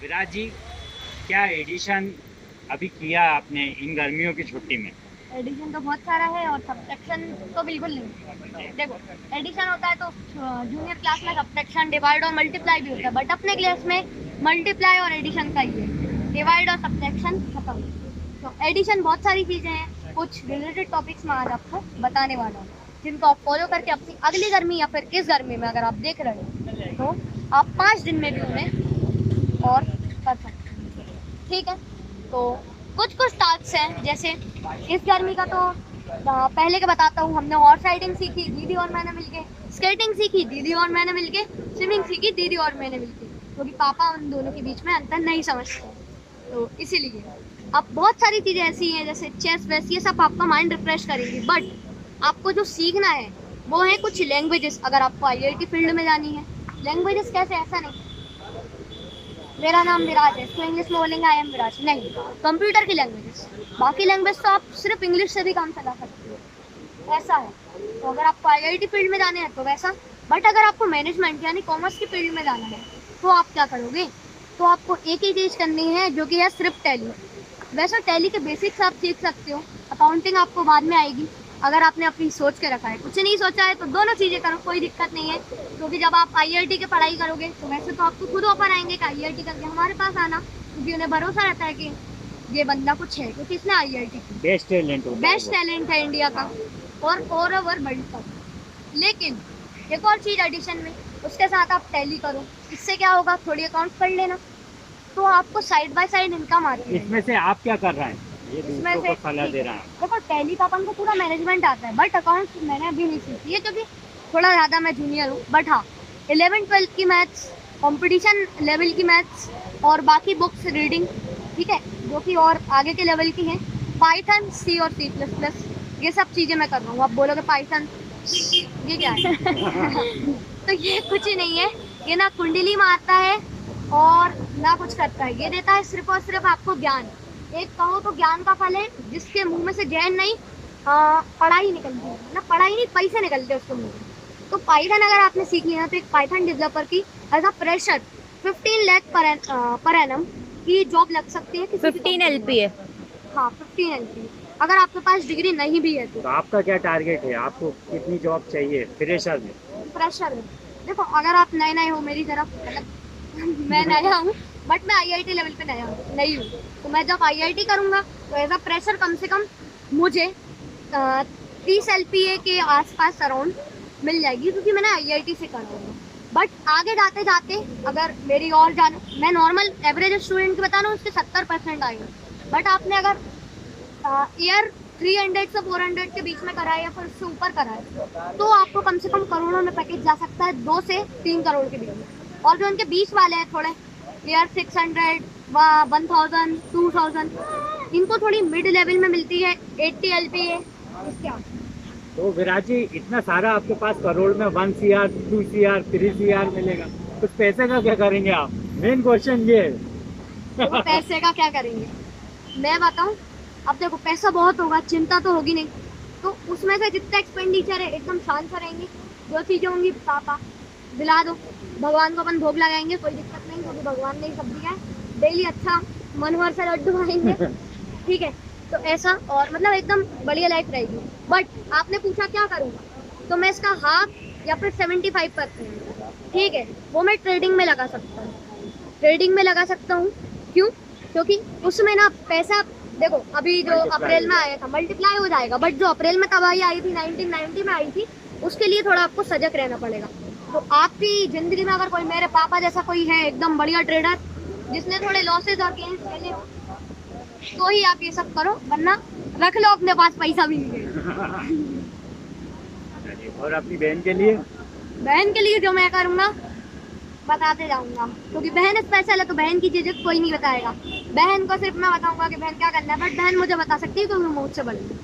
विराज जी, क्या एडिशन अभी किया आपने इन गर्मियों की छुट्टी में? एडिशन तो बहुत सारा है और सब्ट्रैक्शन तो बिल्कुल नहीं। देखो, एडिशन होता है तो जूनियर क्लास में सब्ट्रैक्शन, डिवाइड और मल्टीप्लाई भी होता है, बट अपने क्लास में मल्टीप्लाई और एडिशन का ही है, डिवाइड और सब्ट्रैक्शन खत्म। तो एडिशन बहुत सारी चीज़ें हैं, कुछ रिलेटेड टॉपिक्स में आज आपको बताने वाला हूँ, जिनको आप फॉलो करके अपनी अगली गर्मी या फिर इस गर्मी में अगर आप देख रहे हो तो आप 5 दिन में भी उन्हें और कर सकते हैं। ठीक है, तो कुछ कुछ टास्क हैं, जैसे इस गर्मी का तो पहले के बताता हूँ। हमने हॉर्स राइडिंग सीखी दीदी और मैंने मिलके, स्केटिंग सीखी दीदी और मैंने मिलके, स्विमिंग सीखी दीदी और मैंने मिलके, क्योंकि पापा उन दोनों के बीच में अंतर नहीं समझते, तो इसीलिए अब बहुत सारी चीज़ें ऐसी हैं जैसे चेस वेस, ये सब आपका माइंड रिफ्रेश करेंगी। बट आपको जो सीखना है वो है कुछ लैंग्वेजेस। अगर आपको आईआईटी फील्ड में जानी है, लैंग्वेजेस कैसे, ऐसा नहीं मेरा नाम विराज है तो इंग्लिश में बोलेंगे आई एम विराज, नहीं, कंप्यूटर की लैंग्वेजेस। बाकी लैंग्वेज तो आप सिर्फ इंग्लिश से भी काम चला सकते हो, ऐसा है। तो अगर आपको आईआईटी फील्ड में जाने हैं तो वैसा, बट अगर आपको मैनेजमेंट यानी कॉमर्स की फील्ड में जाना है तो आप क्या करोगे, तो आपको एक ही चीज़ करनी है जो कि है सिर्फ टैली। वैसे टैली के बेसिक्स आप सीख सकते हो, अकाउंटिंग आपको बाद में आएगी अगर आपने अपनी सोच के रखा है। कुछ नहीं सोचा है तो दोनों चीज़ें करो, कोई दिक्कत नहीं है, क्योंकि जब आप आईआईटी की पढ़ाई करोगे तो वैसे तो आपको खुद ऑफर आएंगे कि आईआईटी करके हमारे पास आना, क्योंकि उन्हें भरोसा रहता है कि ये बंदा कुछ है, क्योंकि इसने आईआईटी की, बेस्ट टैलेंट होता है बेस्ट वो। टैलेंट है इंडिया का और ओवर वर्ल्ड का। लेकिन एक और चीज़ एडिशन में, उसके साथ आप टैली करो, इससे क्या होगा, थोड़ी अकाउंट पढ़ लेना तो आपको साइड बाय साइड इनकम आती है। इसमें से आप क्या कर रहे हैं? ये इसमें दूसरों से को सलाह दे रहा है। देखो, टैली का अपन को पूरा मैनेजमेंट आता है, बट अकाउंट्स मैंने अभी नहीं सीखी है क्योंकि थोड़ा ज़्यादा मैं जूनियर हूँ। बट हाँ, 11th-12th की मैथ्स, कंपटीशन लेवल की मैथ्स और बाकी बुक्स रीडिंग, ठीक है, जो कि और आगे के लेवल की हैं, पाइथन, सी और C++, ये सब चीज़ें मैं कर रहा हूँ। आप बोलोगे पाइथन ये क्या है तो ये कुछ ही नहीं है, ये ना कुंडली मारता है और ना कुछ करता है, ये देता है सिर्फ और सिर्फ आपको ज्ञान। एक कहो तो ज्ञान का फल है, जिसके मुंह में से जहन नहीं पढ़ाई निकलती है ना, पढ़ाई नहीं पैसे निकलते उसके मुंह में। तो पाइथन अगर आपने सीख लिया तो एक पाइथन डेवलपर की as a fresher 15 lakh per annum की जॉब लग सकती है किसी 15 LPA। हाँ, 15 LPA, अगर आपके पास डिग्री नहीं भी है तो। तो आपका क्या टारगेट है? आपको कितनी जॉब चाहिए फ्रेशर में? फ्रेशर में देखो, अगर आप नए नए हो मेरी तरफ, मतलब मैं नया हूँ, बट मैं आईआईटी लेवल पे नया हूँ, नहीं हूँ, तो मैं जब आईआईटी करूँगा तो एज अ फ्रेशर कम से कम मुझे 30 LPA के आसपास अराउंड मिल जाएगी, क्योंकि मैंने आईआईटी से करा हूँ। बट आगे जाते जाते अगर मेरी और जान, मैं नॉर्मल एवरेज स्टूडेंट की बता रहा हूँ, उसके 70% आएगा। बट आपने अगर ईयर 300 से 400 के बीच में करा है या फिर उससे ऊपर करा है तो आपको कम से कम करोड़ों में पैकेज जा सकता है, 2 से 3 करोड़ के बीच में। और जो उनके बीच वाले हैं थोड़े, ईयर 600, 1000, 2000, इनको थोड़ी मिड लेवल में मिलती है 80 LPA इसके आगे। तो विराज जी, इतना सारा आपके पास करोड़ में 1 CR, 2 CR, 3 CR मिलेगा, तो पैसे का क्या करेंगे आप? मेन क्वेश्चन ये है। तो पैसे का क्या करेंगे मैं बताऊं। अब देखो, पैसा बहुत होगा, चिंता तो होगी नहीं, तो उसमें से जितना एक्सपेंडिचर है एकदम शांत से रहेंगे। जो चीज़ें होंगी पापा दिला दो, भगवान को अपन भोग लगाएंगे, कोई दिक्कत नहीं, क्योंकि भगवान ने ही सब दिया है। डेली अच्छा मनोहर से लड्डू खाएंगे, ठीक है, तो ऐसा, और मतलब एकदम बढ़िया लाइफ रहेगी। बट आपने पूछा क्या करूँगा, तो मैं इसका हाफ या फिर 75%, ठीक है, वो मैं ट्रेडिंग में लगा सकता हूँ। ट्रेडिंग में लगा सकता हूँ, क्यों? क्योंकि उसमें ना पैसा, देखो अभी जो अप्रैल में आया था मल्टीप्लाई हो जाएगा, बट जो अप्रैल में तबाही आई थी 1990 में आई थी, उसके लिए थोड़ा आपको सजग रहना पड़ेगा। तो आपकी ज़िंदगी में अगर कोई मेरे पापा जैसा कोई है एकदम बढ़िया ट्रेडर, जिसने थोड़े लॉसेज और गेन्स झेले हो, तो ही आप ये सब करो, वरना रख लो अपने पास, पैसा भी नहीं है। और अपनी बहन के लिए? बहन के लिए जो मैं करूँगा बताते जाऊंगा, क्योंकि बहन स्पेशल है, तो बहन की चीजें कोई नहीं बताएगा। बहन को सिर्फ मैं बताऊंगा कि बहन क्या करना है, बट बहन मुझे बता सकती है क्योंकि मैं मुझसे बड़ी हूँ।